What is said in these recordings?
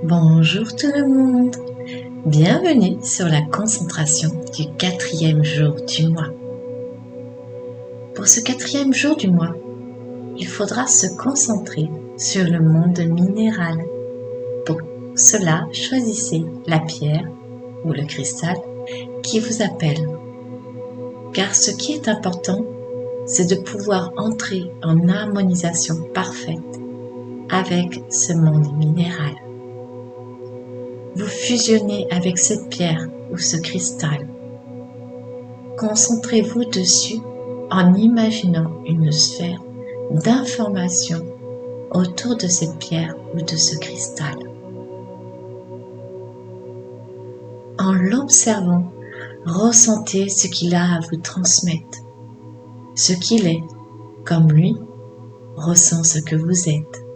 Bonjour tout le monde, bienvenue sur la concentration du 4e jour du mois. Pour ce 4e jour du mois, il faudra se concentrer sur le monde minéral. Pour cela, choisissez la pierre ou le cristal qui vous appelle. Car ce qui est important, c'est de pouvoir entrer en harmonisation parfaite avec ce monde minéral. Vous fusionnez avec cette pierre ou ce cristal. Concentrez-vous dessus en imaginant une sphère d'information autour de cette pierre ou de ce cristal. En l'observant, ressentez ce qu'il a à vous transmettre, ce qu'il est, comme lui ressent ce que vous êtes.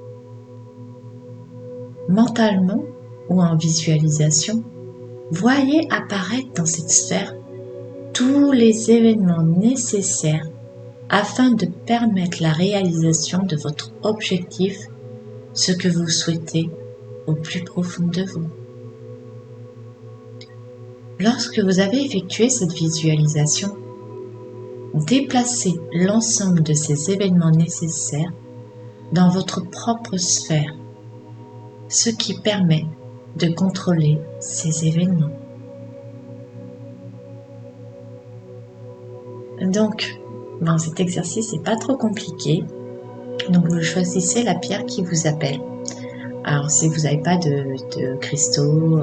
Mentalement ou en visualisation, voyez apparaître dans cette sphère tous les événements nécessaires afin de permettre la réalisation de votre objectif, ce que vous souhaitez au plus profond de vous. Lorsque vous avez effectué cette visualisation, déplacez l'ensemble de ces événements nécessaires dans votre propre sphère, ce qui permet de contrôler ces événements. Donc, dans cet exercice, c'est pas trop compliqué. Donc, vous choisissez la pierre qui vous appelle. Alors, si vous n'avez pas de cristaux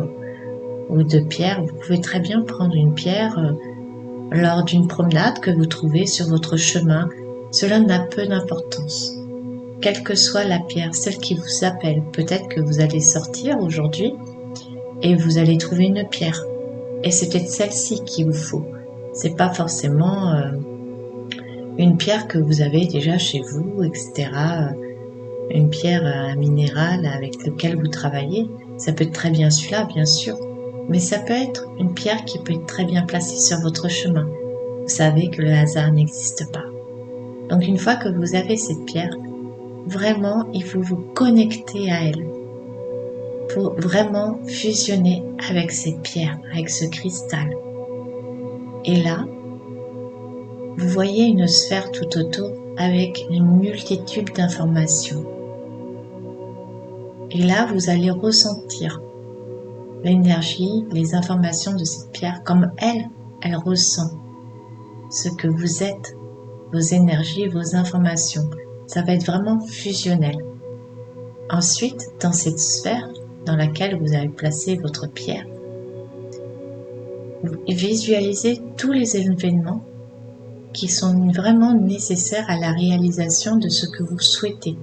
ou de pierre, vous pouvez très bien prendre une pierre lors d'une promenade que vous trouvez sur votre chemin. Cela n'a peu d'importance. Quelle que soit la pierre, celle qui vous appelle, peut-être que vous allez sortir aujourd'hui et vous allez trouver une pierre. Et c'est peut-être celle-ci qu'il vous faut. C'est pas forcément une pierre que vous avez déjà chez vous, etc. Une pierre minérale avec laquelle vous travaillez. Ça peut être très bien celui-là, bien sûr. Mais ça peut être une pierre qui peut être très bien placée sur votre chemin. Vous savez que le hasard n'existe pas. Donc une fois que vous avez cette pierre, vraiment, il faut vous connecter à elle pour vraiment fusionner avec cette pierre, avec ce cristal. Et là, vous voyez une sphère tout autour avec une multitude d'informations. Et là, vous allez ressentir l'énergie, les informations de cette pierre comme elle ressent ce que vous êtes, vos énergies, vos informations. Ça va être vraiment fusionnel. Ensuite, dans cette sphère dans laquelle vous avez placé votre pierre, vous visualisez tous les événements qui sont vraiment nécessaires à la réalisation de ce que vous souhaitez.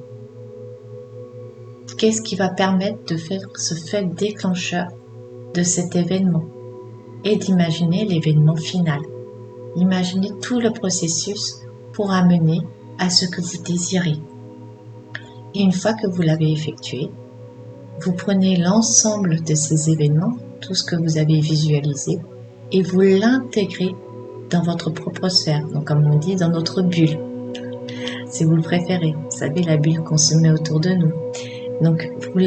Qu'est-ce qui va permettre de faire ce fait déclencheur de cet événement et d'imaginer l'événement final. Imaginez tout le processus pour amener à ce que vous désirez. Et une fois que vous l'avez effectué, vous prenez l'ensemble de ces événements, tout ce que vous avez visualisé, et vous l'intégrez dans votre propre sphère, donc comme on dit, dans notre bulle, si vous le préférez. Vous savez, la bulle qu'on se met autour de nous. Donc, vous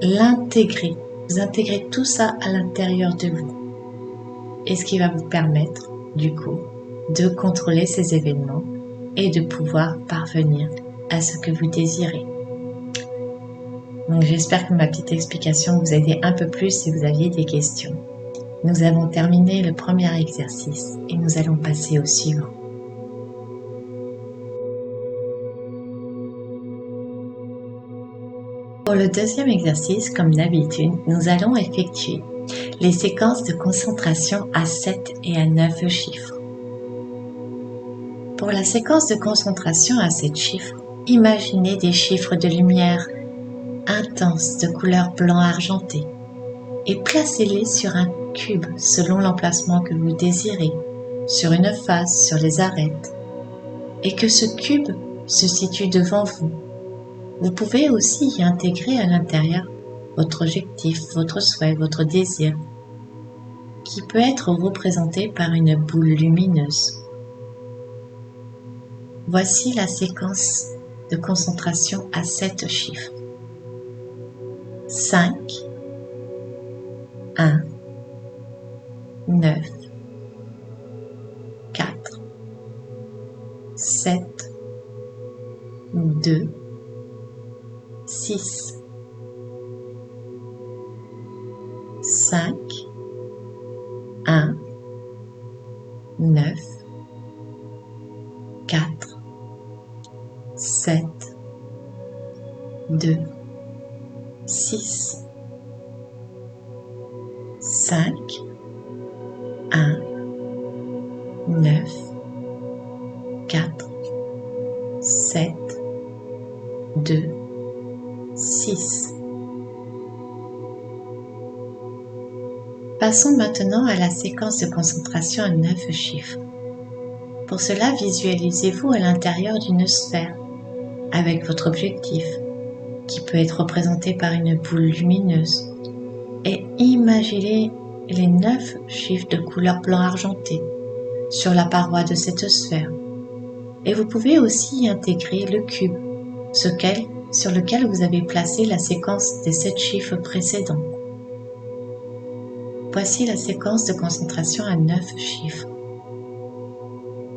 l'intégrez, vous intégrez tout ça à l'intérieur de vous. Et ce qui va vous permettre, du coup, de contrôler ces événements et de pouvoir parvenir à ce que vous désirez. Donc, j'espère que ma petite explication vous a aidé un peu plus si vous aviez des questions. Nous avons terminé le premier exercice et nous allons passer au suivant. Pour le deuxième exercice, comme d'habitude, nous allons effectuer les séquences de concentration à 7 et à 9 chiffres. Pour la séquence de concentration à 7 chiffres, imaginez des chiffres de lumière intense de couleur blanc argenté et placez-les sur un cube selon l'emplacement que vous désirez, sur une face, sur les arêtes, et que ce cube se situe devant vous. Vous pouvez aussi y intégrer à l'intérieur votre objectif, votre souhait, votre désir, qui peut être représenté par une boule lumineuse. Voici la séquence de concentration à 7 chiffres. 5, 1, 9, 4, 7, 2, 6, 5, 1, 9, 4, 7, 2, 6, 5, 1, 9, 4, 7, 2, 6. Passons maintenant à la séquence de concentration à 9 chiffres. Pour cela, visualisez-vous à l'intérieur d'une sphère avec votre objectif, qui peut être représenté par une boule lumineuse, et imaginez les 9 chiffres de couleur blanc argenté sur la paroi de cette sphère. Et vous pouvez aussi y intégrer le cube, sur lequel vous avez placé la séquence des 7 chiffres précédents. Voici la séquence de concentration à 9 chiffres.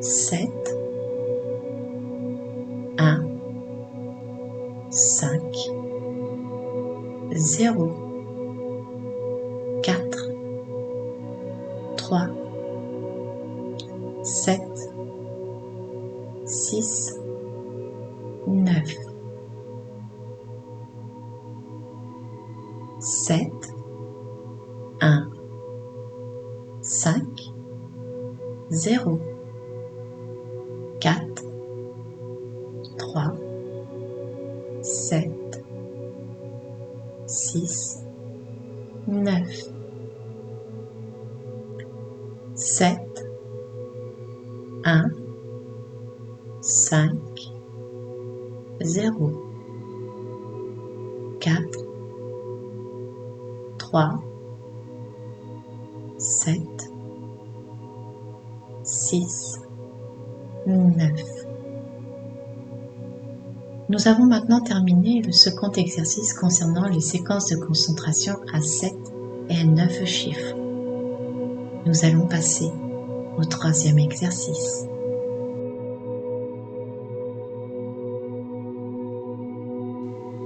7, 1, 5, 0, 4, 3, 7, 6, 9, 7, 1, 5, 0, 4, 3, 7, 6, 9, 7, 1, 5, 0, 4, 3, 7, 6, 9. Nous avons maintenant terminé le second exercice concernant les séquences de concentration à 7 et à 9 chiffres. Nous allons passer au troisième exercice.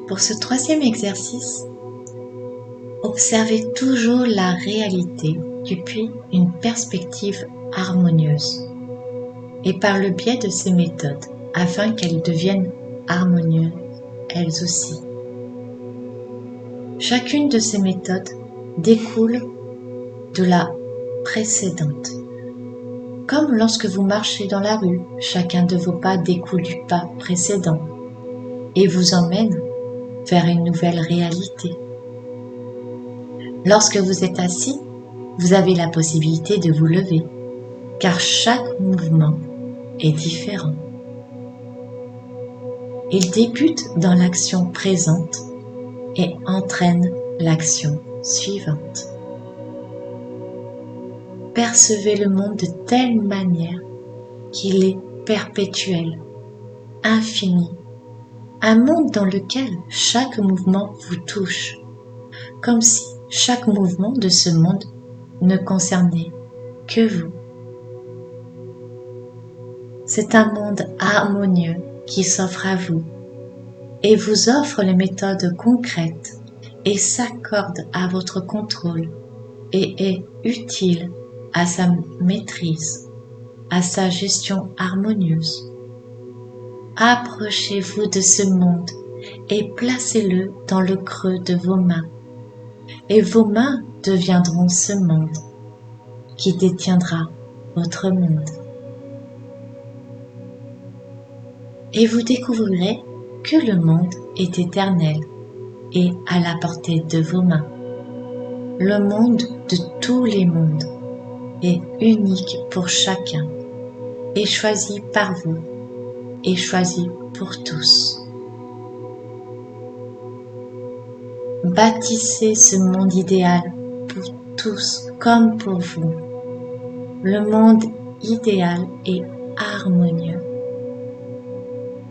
Pour ce troisième exercice, observez toujours la réalité depuis une perspective harmonieuse et par le biais de ces méthodes afin qu'elles deviennent harmonieuses elles aussi. Chacune de ces méthodes découle de la précédente. Comme lorsque vous marchez dans la rue, chacun de vos pas découle du pas précédent et vous emmène vers une nouvelle réalité. Lorsque vous êtes assis, vous avez la possibilité de vous lever, car chaque mouvement est différent. Il débute dans l'action présente et entraîne l'action suivante. Percevez le monde de telle manière qu'il est perpétuel, infini, un monde dans lequel chaque mouvement vous touche, comme si chaque mouvement de ce monde ne concernait que vous. C'est un monde harmonieux qui s'offre à vous et vous offre les méthodes concrètes et s'accorde à votre contrôle et est utile à sa maîtrise, à sa gestion harmonieuse. Approchez-vous de ce monde et placez-le dans le creux de vos mains. Et vos mains deviendront ce monde qui détiendra votre monde. Et vous découvrirez que le monde est éternel et à la portée de vos mains. Le monde de tous les mondes est unique pour chacun et choisi par vous et choisi pour tous. Bâtissez ce monde idéal pour tous comme pour vous. Le monde idéal est harmonieux.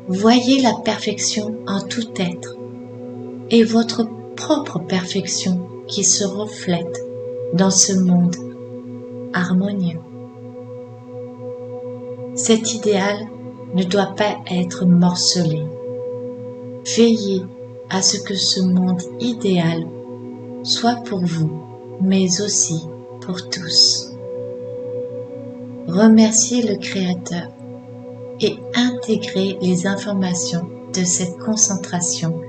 Voyez la perfection en tout être et votre propre perfection qui se reflète dans ce monde harmonieux. Cet idéal ne doit pas être morcelé. Veillez à ce que ce monde idéal soit pour vous, mais aussi pour tous. Remerciez le Créateur et intégrez les informations de cette concentration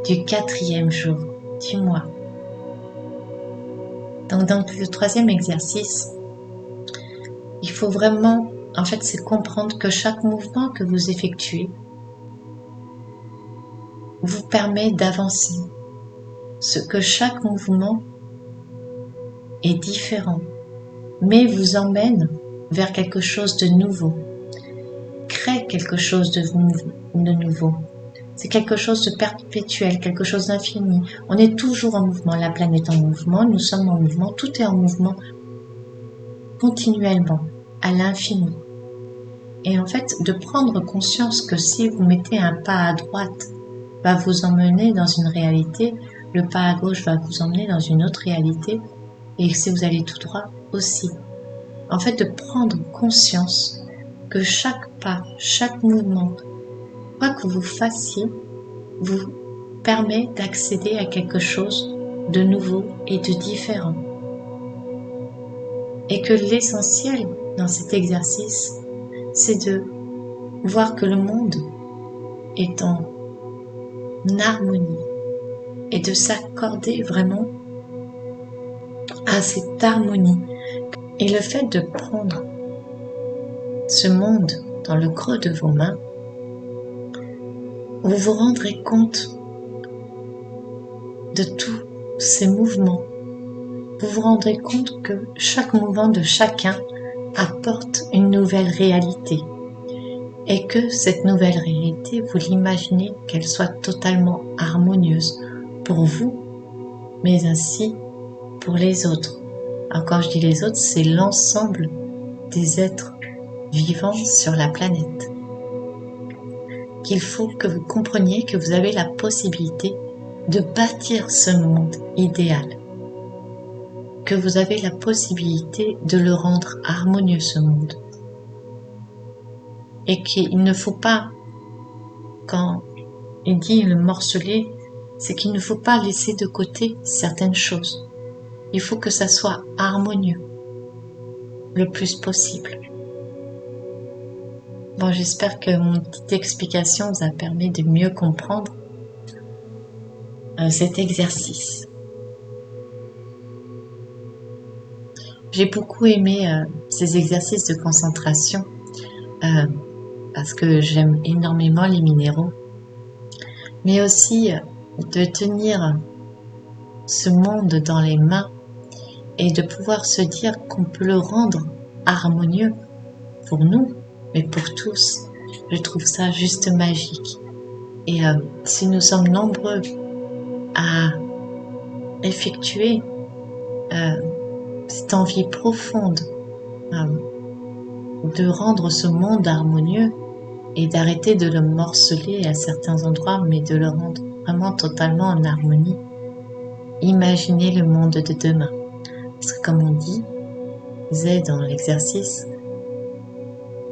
du 4e jour du mois. Donc dans le 3e exercice, il faut vraiment, en fait, c'est comprendre que chaque mouvement que vous effectuez vous permet d'avancer. Ce que chaque mouvement est différent, mais vous emmène vers quelque chose de nouveau, crée quelque chose de nouveau. C'est quelque chose de perpétuel, quelque chose d'infini. On est toujours en mouvement, la planète en mouvement, nous sommes en mouvement, tout est en mouvement continuellement, à l'infini. Et en fait, de prendre conscience que si vous mettez un pas à droite, va vous emmener dans une réalité, le pas à gauche va vous emmener dans une autre réalité, et si vous allez tout droit aussi. En fait, de prendre conscience que chaque pas, chaque mouvement, quoi que vous fassiez, vous permet d'accéder à quelque chose de nouveau et de différent. Et que l'essentiel dans cet exercice, c'est de voir que le monde est en harmonie et de s'accorder vraiment à cette harmonie. Et le fait de prendre ce monde dans le creux de vos mains, vous vous rendrez compte de tous ces mouvements. Vous vous rendrez compte que chaque mouvement de chacun apporte une nouvelle réalité et que cette nouvelle réalité, vous l'imaginez qu'elle soit totalement harmonieuse pour vous, mais ainsi pour les autres. Alors quand je dis les autres, c'est l'ensemble des êtres vivants sur la planète. Qu'il faut que vous compreniez que vous avez la possibilité de bâtir ce monde idéal, que vous avez la possibilité de le rendre harmonieux, ce monde, et qu'il ne faut pas, quand il dit le morceler, c'est qu'il ne faut pas laisser de côté certaines choses. Il faut que ça soit harmonieux le plus possible. Bon, j'espère que mon petite explication vous a permis de mieux comprendre cet exercice. J'ai beaucoup aimé ces exercices de concentration parce que j'aime énormément les minéraux, mais aussi de tenir ce monde dans les mains et de pouvoir se dire qu'on peut le rendre harmonieux pour nous, mais pour tous. Je trouve ça juste magique. Et si nous sommes nombreux à effectuer cette envie profonde de rendre ce monde harmonieux et d'arrêter de le morceler à certains endroits, mais de le rendre vraiment totalement en harmonie, imaginez le monde de demain. Parce que comme on disait dans l'exercice,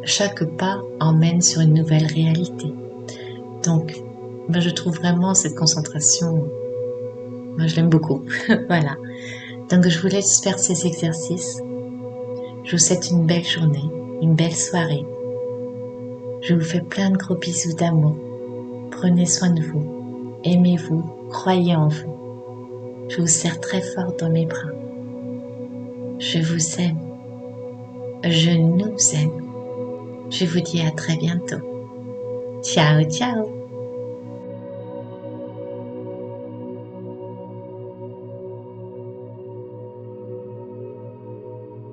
chaque pas emmène sur une nouvelle réalité. Donc, moi je trouve vraiment cette concentration, moi je l'aime beaucoup. Voilà. Donc je vous laisse faire ces exercices. Je vous souhaite une belle journée, une belle soirée. Je vous fais plein de gros bisous d'amour. Prenez soin de vous. Aimez-vous. Croyez en vous. Je vous serre très fort dans mes bras. Je vous aime. Je nous aime. Je vous dis à très bientôt. Ciao, ciao.